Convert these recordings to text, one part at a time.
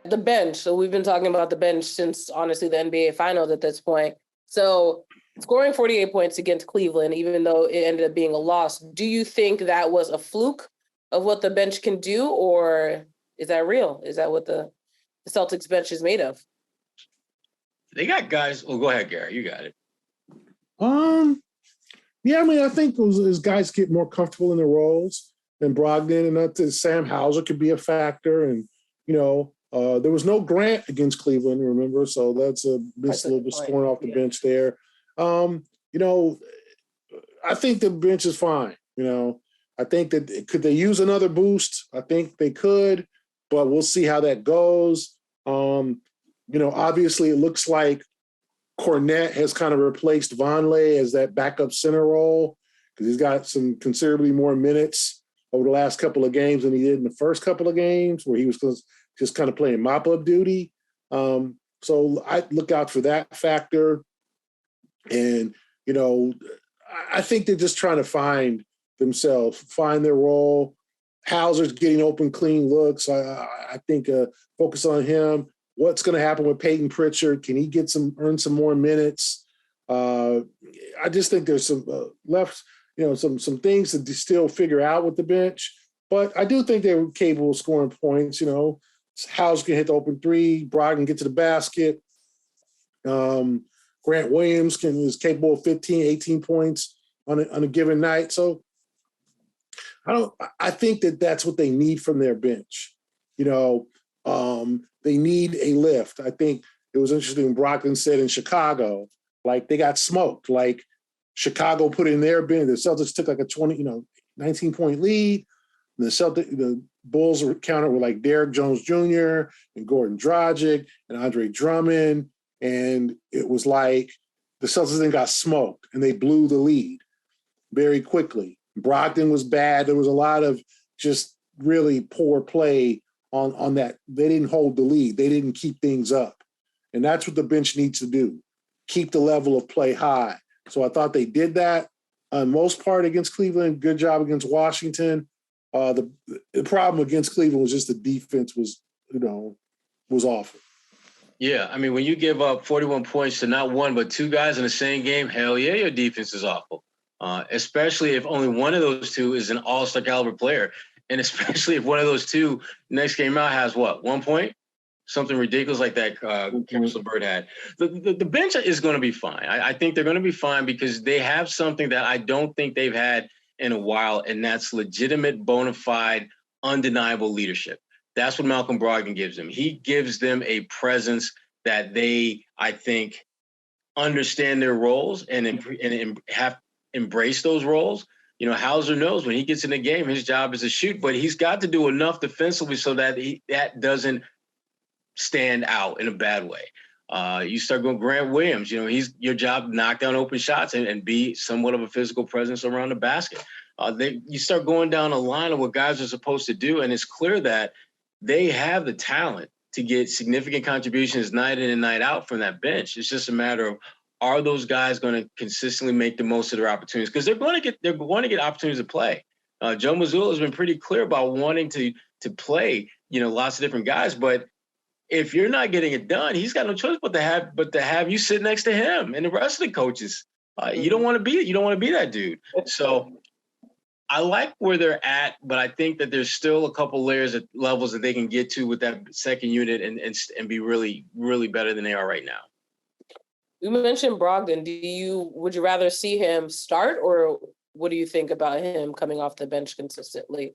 the bench. So we've been talking about the bench since, honestly, the NBA Finals at this point. So scoring 48 points against Cleveland, even though it ended up being a loss, do you think that was a fluke of what the bench can do, or is that real? Is that what the Celtics bench is made of? They got guys. Well, go ahead, Gary. You got it. Yeah, I mean, I think as guys get more comfortable in their roles, and Brogdon and that Sam Hauser could be a factor. And, there was no Grant against Cleveland, remember? So that's a little bit scoring off the bench there. I think the bench is fine. I think that could they use another boost? I think they could, but we'll see how that goes. Obviously it looks like Cornette has kind of replaced Vonleh as that backup center role because he's got some considerably more minutes over the last couple of games than he did in the first couple of games where he was just kind of playing mop-up duty. So I look out for that factor. And, I think they're just trying to find themselves, find their role. Hauser's getting open, clean looks. I think focus on him. What's going to happen with Peyton Pritchard? Can he earn some more minutes? I just think there's some some things to still figure out with the bench. But I do think they're capable of scoring points. Hauser can hit the open three. Brogdon get to the basket. Grant Williams is capable of 15, 18 points on a given night. So I think that's what they need from their bench. They need a lift. I think it was interesting when Brogdon said in Chicago, like they got smoked. Like Chicago put in their bench. The Celtics took like a 19-point lead. And the Bulls were countered with like Derrick Jones Jr. and Gordon Dragic and Andre Drummond. And it was like the Celtics then got smoked and they blew the lead very quickly. Brogdon was bad. There was a lot of just really poor play on that. They didn't hold the lead. They didn't keep things up. And that's what the bench needs to do, keep the level of play high. So I thought they did that on most part against Cleveland. Good job against Washington. The problem against Cleveland was just the defense was awful. Yeah, I mean, when you give up 41 points to not one but two guys in the same game, hell yeah, your defense is awful. Especially if only one of those two is an all-star caliber player. And especially if one of those two next game out has 1 point? Something ridiculous like that Caris LeVert had. The bench is going to be fine. I think they're going to be fine because they have something that I don't think they've had in a while, and that's legitimate, bona fide, undeniable leadership. That's what Malcolm Brogdon gives them. He gives them a presence that they, I think, understand their roles and have embraced those roles. Hauser knows when he gets in the game, his job is to shoot, but he's got to do enough defensively so that that doesn't stand out in a bad way. You start going Grant Williams, your job to knock down open shots and be somewhat of a physical presence around the basket. You start going down a line of what guys are supposed to do, and it's clear that they have the talent to get significant contributions night in and night out from that bench. It's just a matter of, are those guys going to consistently make the most of their opportunities? Because they're going to get opportunities to play. Joe Mazzulla has been pretty clear about wanting to play, lots of different guys. But if you're not getting it done, he's got no choice but to have you sit next to him and the rest of the coaches. You don't want to be that dude. So I like where they're at, but I think that there's still a couple layers of levels that they can get to with that second unit and be really, really better than they are right now. You mentioned Brogdon. Would you rather see him start, or what do you think about him coming off the bench consistently?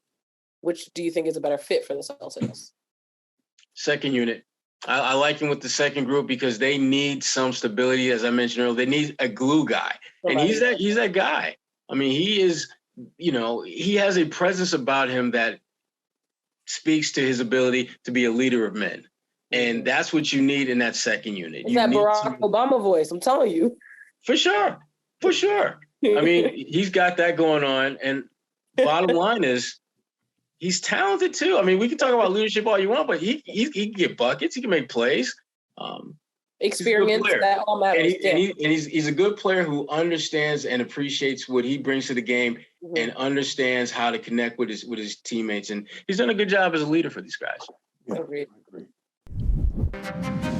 Which do you think is a better fit for the Celtics? Second unit. I like him with the second group because they need some stability, as I mentioned earlier. They need a glue guy, and he's that guy. I mean, he is. He has a presence about him that speaks to his ability to be a leader of men. And that's what you need in that second unit. It's that Barack Obama voice, I'm telling you. For sure. I mean, he's got that going on. And bottom line is, he's talented too. I mean, we can talk about leadership all you want, but he can get buckets. He can make plays. Experience, that all matters. And he's a good player who understands and appreciates what he brings to the game and understands how to connect with his teammates. And he's done a good job as a leader for these guys. I agree. Bye.